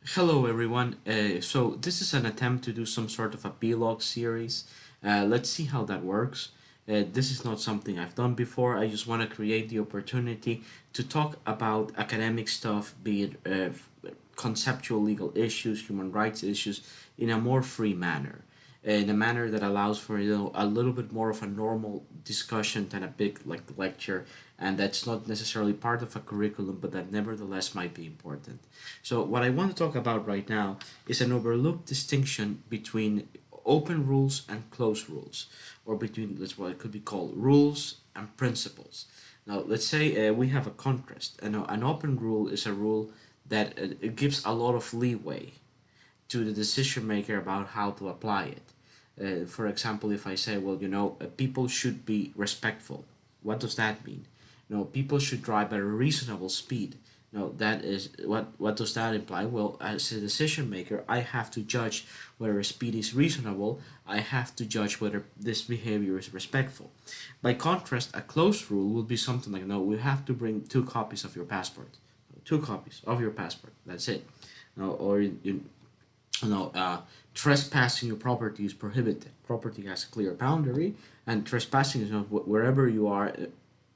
Hello, everyone. So this is an attempt to do some sort of a vlog series. Let's see how that works. This is not something I've done before. I just want to create the opportunity to talk about academic stuff, be it conceptual legal issues, human rights issues, in a more free manner, in a manner that allows for a little bit more of a normal discussion than a big like lecture, and that's not necessarily part of a curriculum, but that nevertheless might be important. So what I want to talk about right now is an overlooked distinction between open rules and closed rules, or between that's what it could be called rules and principles. Now, let's say we have a contrast. An open rule is a rule that it gives a lot of leeway to the decision maker about how to apply it. For example, if I say, well, people should be respectful. What does that mean? People should drive at a reasonable speed. That is what does that imply? Well, as a decision maker, I have to judge whether a speed is reasonable. I have to judge whether this behavior is respectful. By contrast, a closed rule would be something like, no, we have to bring 2 copies of your passport. 2 copies of your passport. That's it. Or you know, uh, trespassing your property is prohibited. Property has a clear boundary, and trespassing is not wherever you are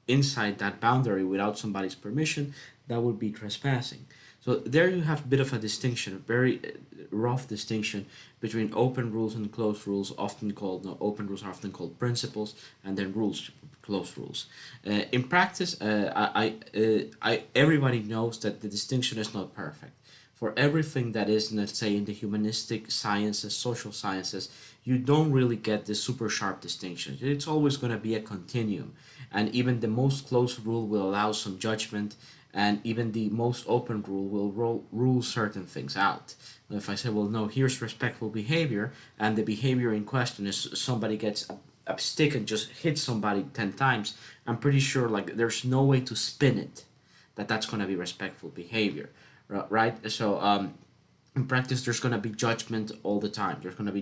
inside that boundary without somebody's permission. That would be trespassing. So there you have a bit of a distinction, a very rough distinction between open rules and closed rules. Often called no, open rules are often called principles, and then rules, closed rules. In practice, everybody knows that the distinction is not perfect for everything that is, let's say, in the humanistic sciences, social sciences, you don't really get the super sharp distinction. It's always going to be a continuum. And even the most closed rule will allow some judgment, and even the most open rule will rule certain things out. If I say, well, no, here's respectful behavior, and the behavior in question is somebody gets a stick and just hits somebody 10 times, I'm pretty sure like there's no way to spin it that that's going to be respectful behavior, right? So in practice, there's going to be judgment all the time. There's going to be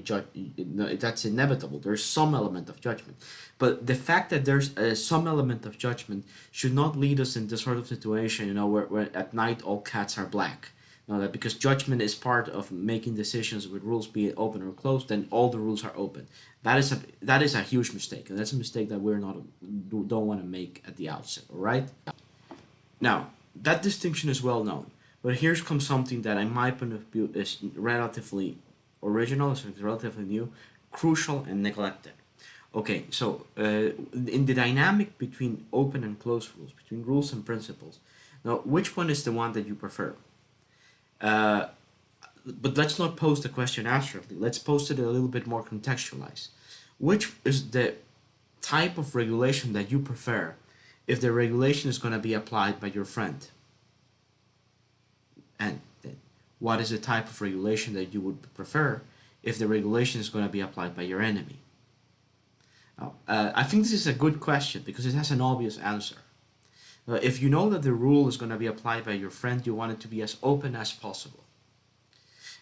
that's inevitable. There's some element of judgment, but the fact that there's some element of judgment should not lead us in this sort of situation, where at night all cats are black. That because judgment is part of making decisions with rules, be it open or closed, then all the rules are open. That is a huge mistake, and that's a mistake that we're not don't want to make at the outset. All right. Now, that distinction is well known, but here comes something that, in my point of view, is relatively original, so it's relatively new, crucial, and neglected. Okay, so in the dynamic between open and closed rules, between rules and principles, now which one is the one that you prefer? Uh, but let's not pose the question abstractly. Let's pose it a little bit more contextualized. Which is the type of regulation that you prefer if the regulation is going to be applied by your friend? And then what is the type of regulation that you would prefer if the regulation is going to be applied by your enemy? Now, I think this is a good question because it has an obvious answer. If you know that the rule is going to be applied by your friend, you want it to be as open as possible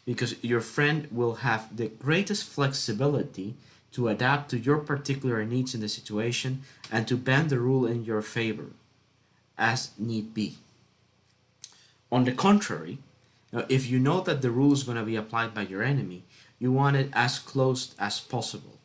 because your friend will have the greatest flexibility to adapt to your particular needs in the situation and to bend the rule in your favor as need be. On the contrary, if you know that the rule is going to be applied by your enemy, you want it as closed as possible.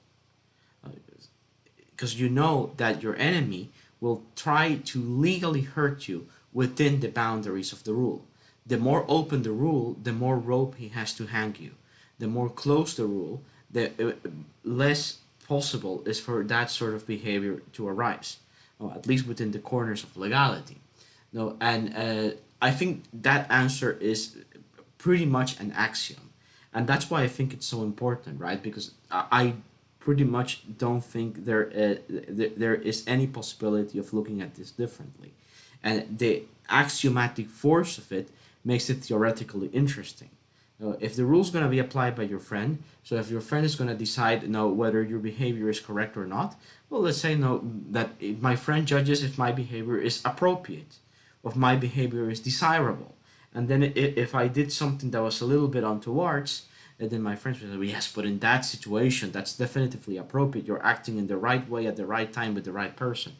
Because you know that your enemy will try to legally hurt you within the boundaries of the rule. The more open the rule, the more rope he has to hang you. The more closed the rule, the less possible is for that sort of behavior to arise, or at least within the corners of legality. No, and I think that answer is pretty much an axiom, and that's why I think it's so important, right? Because I pretty much don't think there is any possibility of looking at this differently, and the axiomatic force of it makes it theoretically interesting. If the rule is going to be applied by your friend, so if your friend is going to decide whether your behavior is correct or not, well, let's say no that my friend judges if my behavior is appropriate, if my behavior is desirable, and then if I did something that was a little bit untowards, and then my friends would say, well, yes, but in that situation, that's definitively appropriate. You're acting in the right way at the right time with the right person.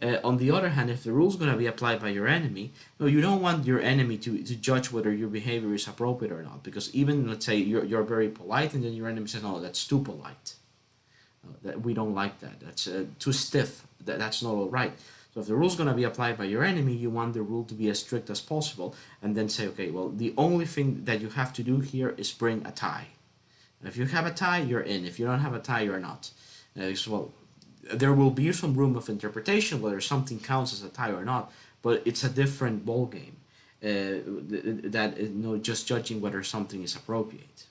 On the other hand, if the rule is going to be applied by your enemy, no, you don't want your enemy to judge whether your behavior is appropriate or not. Because even, let's say, you're very polite, and then your enemy says, no, that's too polite. That we don't like that. That's too stiff. That's not all right. So if the rule is going to be applied by your enemy, you want the rule to be as strict as possible, and then say, okay, well, the only thing that you have to do here is bring a tie. If you have a tie, you're in. If you don't have a tie, you're not. Well, there will be some room of interpretation whether something counts as a tie or not, but it's a different ball game. That just judging whether something is appropriate.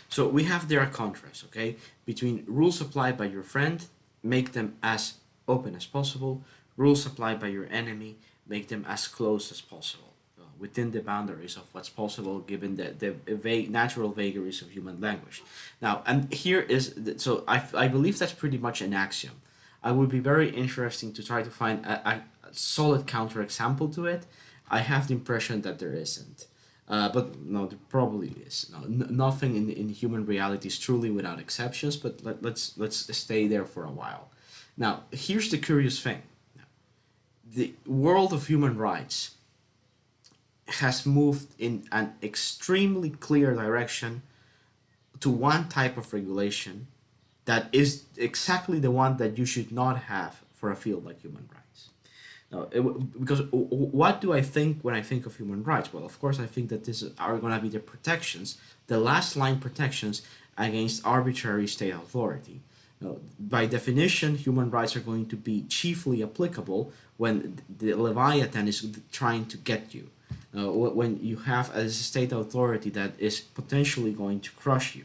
So we have there a contrast, okay, between rules applied by your friend, make them as open as possible. Rules applied by your enemy, make them as close as possible, within the boundaries of what's possible given the natural vagaries of human language. Now, and here is, so I believe that's pretty much an axiom. I would be very interesting to try to find a solid counterexample to it. I have the impression that there isn't. But no, there probably is. No, nothing in human reality is truly without exceptions. But let's stay there for a while. Now, here's the curious thing: the world of human rights has moved in an extremely clear direction to one type of regulation that is exactly the one that you should not have for a field like human rights. Now, because what do I think when I think of human rights? Well, of course, I think that these are going to be the protections, the last line protections against arbitrary state authority. Now, by definition, human rights are going to be chiefly applicable when the Leviathan is trying to get you. When you have a state authority that is potentially going to crush you.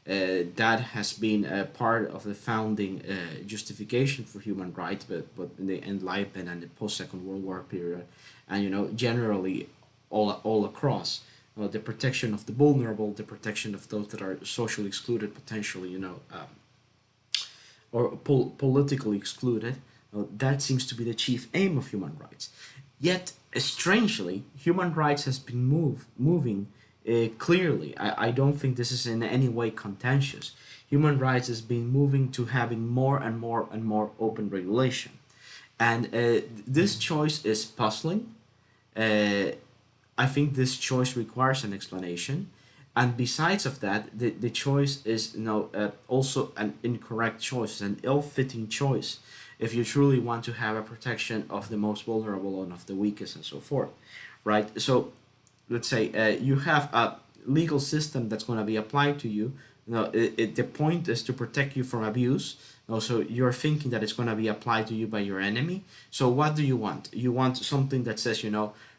That has been a part of the founding justification for human rights, but in the Enlightenment and the post-Second World War period, and generally all across, the protection of the vulnerable, the protection of those that are socially excluded, potentially, or politically excluded. That seems to be the chief aim of human rights. Yet, strangely, human rights has been moving clearly. I don't think this is in any way contentious. Human rights has been moving to having more and more and more open regulation. And this choice is puzzling. I think this choice requires an explanation. And besides of that, the choice is also an incorrect choice, an ill-fitting choice if you truly want to have a protection of the most vulnerable and of the weakest and so forth, right? So let's say you have a legal system that's going to be applied to you. The point is to protect you from abuse. Also, you're thinking that it's going to be applied to you by your enemy. So what do you want? You want something that says,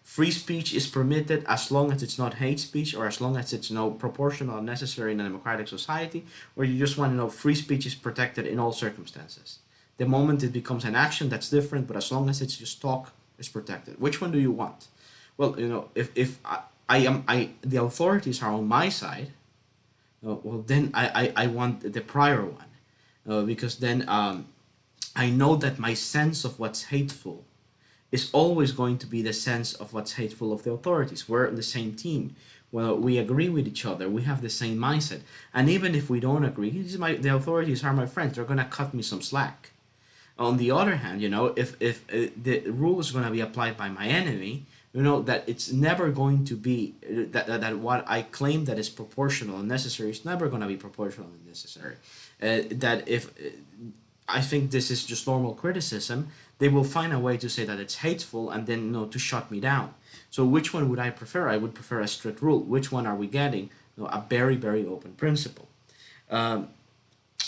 free speech is permitted as long as it's not hate speech, or as long as it's proportional and necessary in a democratic society, or you just want to know free speech is protected in all circumstances. The moment it becomes an action, that's different, but as long as it's just talk, it's protected. Which one do you want? Well, if the authorities are on my side, well, then I want the prior one, because then I know that my sense of what's hateful is always going to be the sense of what's hateful of the authorities. We're the same team. Well, we agree with each other. We have the same mindset. And even if we don't agree, the authorities are my friends. They're going to cut me some slack. On the other hand, if the rule is going to be applied by my enemy, that it's never going to be that what I claim that is proportional and necessary is never going to be proportional and necessary. That if I think this is just normal criticism, they will find a way to say that it's hateful and then to shut me down. So which one would I prefer? I would prefer a strict rule. Which one are we getting? A very, very open principle.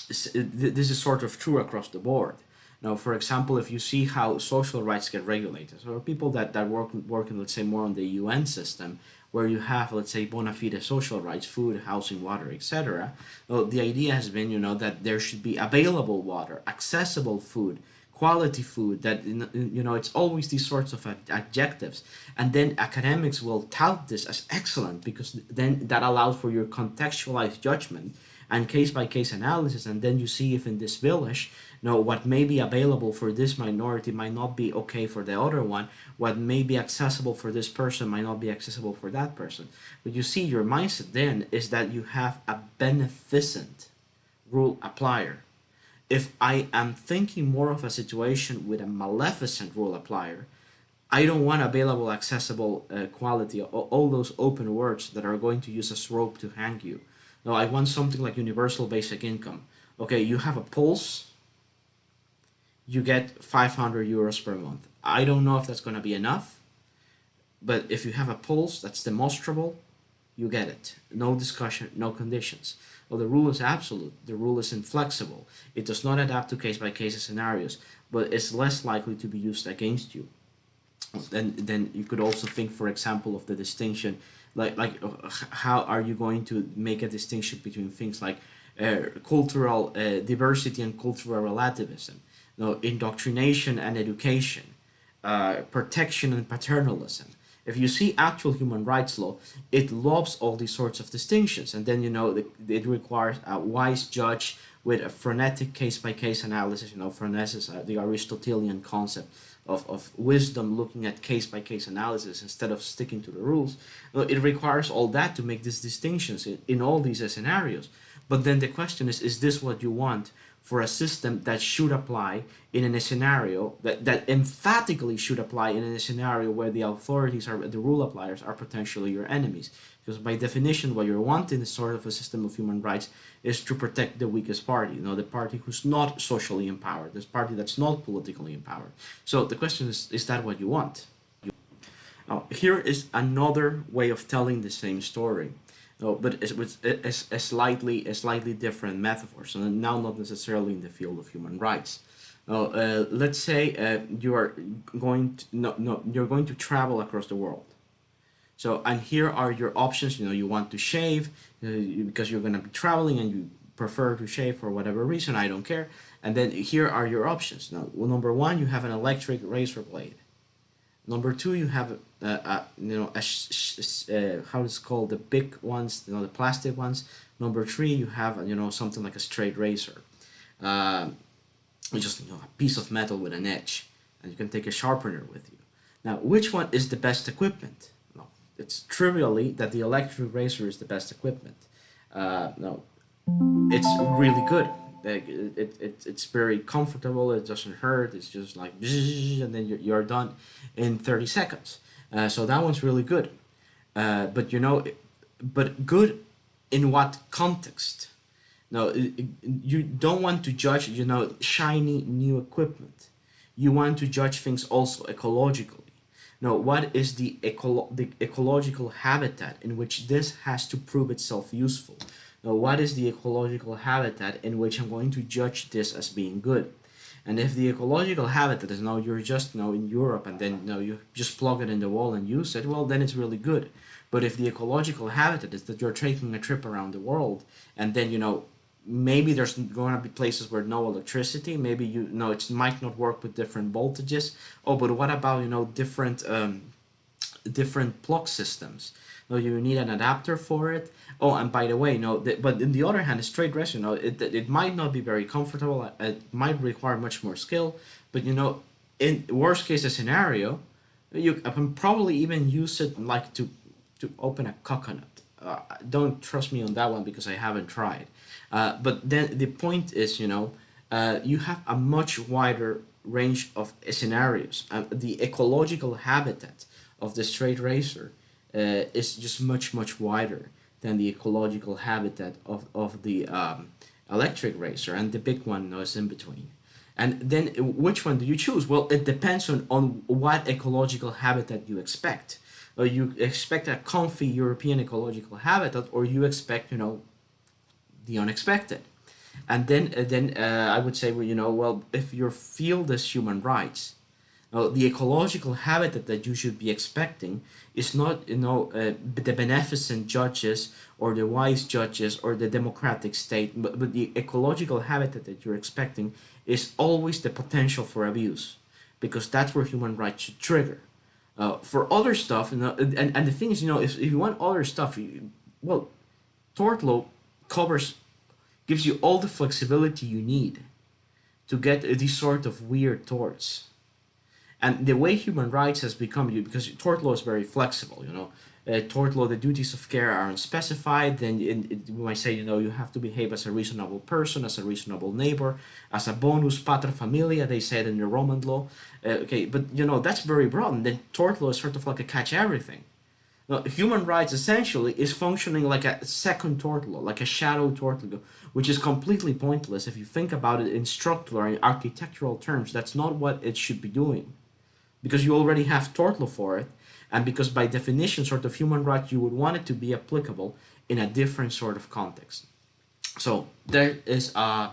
This is sort of true across the board. Now, for example, if you see how social rights get regulated, so people that work in, let's say, more on the UN system, where you have, let's say, bona fide social rights, food, housing, water, etc. Well, the idea has been, that there should be available water, accessible food, quality food, that, it's always these sorts of adjectives. And then academics will tout this as excellent because then that allows for your contextualized judgment and case-by-case analysis, and then you see if in this village, what may be available for this minority might not be okay for the other one. What may be accessible for this person might not be accessible for that person. But you see, your mindset then is that you have a beneficent rule applier. If I am thinking more of a situation with a maleficent rule applier, I don't want available, accessible, quality, all those open words that are going to use as rope to hang you. No, I want something like universal basic income. Okay, you have a pulse, you get 500 euros per month. I don't know if that's going to be enough, but if you have a pulse that's demonstrable, you get it. No discussion, no conditions. Well, the rule is absolute. The rule is inflexible. It does not adapt to case by case scenarios, but it's less likely to be used against you. Then you could also think, for example, of the distinction, how are you going to make a distinction between things like cultural diversity and cultural relativism, indoctrination and education, protection and paternalism. If you see actual human rights law, it loves all these sorts of distinctions, and then it requires a wise judge with a frenetic case by case analysis. Phronesis, the Aristotelian concept of wisdom, looking at case by case analysis instead of sticking to the rules. It requires all that to make these distinctions in all these scenarios. But then the question is this what you want for a system that should apply in a scenario that emphatically should apply in a scenario where the authorities are the rule appliers are potentially your enemies? Because by definition, what you're wanting is sort of a system of human rights is to protect the weakest party, the party who's not socially empowered, this party that's not politically empowered. So the question is that what you want? Now, here is another way of telling the same story, but it's with a slightly different metaphor. So now, not necessarily in the field of human rights. Let's say you are going to no, you're going to travel across the world. So, and here are your options. You want to shave because you're going to be traveling and you prefer to shave for whatever reason. I don't care. And then here are your options. Now, well, number one, you have an electric razor blade. Number two, you have how it's called, the big ones, the plastic ones. Number three, you have something like a straight razor, uh, just a piece of metal with an edge, and you can take a sharpener with you. Now, which one is the best equipment? No, it's trivially that the electric razor is the best equipment. No, it's really good. Like, it's very comfortable. It doesn't hurt. It's just like and then you're done in 30 seconds. So that one's really good. But but good in what context? No, you don't want to judge shiny new equipment. You want to judge things also ecologically. Now, what is the ecological habitat in which this has to prove itself useful? Now, what is the ecological habitat in which I'm going to judge this as being good? And if the ecological habitat is now you're just in Europe and then you just plug it in the wall and use it, well, then it's really good. But if the ecological habitat is that you're taking a trip around the world and then maybe there's going to be places where no electricity, maybe it might not work with different voltages. Oh, but what about different plug systems? No, you need an adapter for it. Oh, and by the way, but on the other hand, a straight dress, it might not be very comfortable. It might require much more skill. But in worst case scenario, you can probably even use it like to open a coconut. Don't trust me on that one because I haven't tried. But then the point is, you have a much wider range of scenarios. The ecological habitat of the straight razor is just much wider than the ecological habitat of the electric razor, and the big one is in between. And then which one do you choose? Well, it depends on what ecological habitat you expect. You expect a comfy European ecological habitat, or you expect the unexpected. And then I would say, well, if your field is human rights, the ecological habitat that you should be expecting is not the beneficent judges or the wise judges or the democratic state, but the ecological habitat that you're expecting is always the potential for abuse, because that's where human rights should trigger. For other stuff, and the thing is, if you want other stuff, well, tort law gives you all the flexibility you need to get these sort of weird torts. And the way human rights has become, because tort law is very flexible, tort law, the duties of care are unspecified, then we might say, you have to behave as a reasonable person, as a reasonable neighbor, as a bonus pater familia, they said in the Roman law. Okay, but that's very broad, and then tort law is sort of like a catch everything. Now, human rights essentially is functioning like a second tort law, like a shadow tort law, which is completely pointless if you think about it in structural and architectural terms. That's not what it should be doing, because you already have tort law for it, and because by definition, sort of human rights, you would want it to be applicable in a different sort of context. So there's a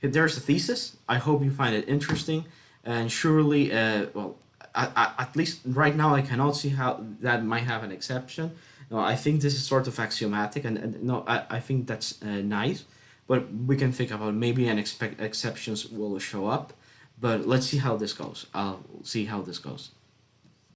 thesis. I hope you find it interesting, and surely, at least right now, I cannot see how that might have an exception. No, I think this is sort of axiomatic, and no, I think that's nice, but we can think about maybe an exceptions will show up. But let's see how this goes. I'll see how this goes.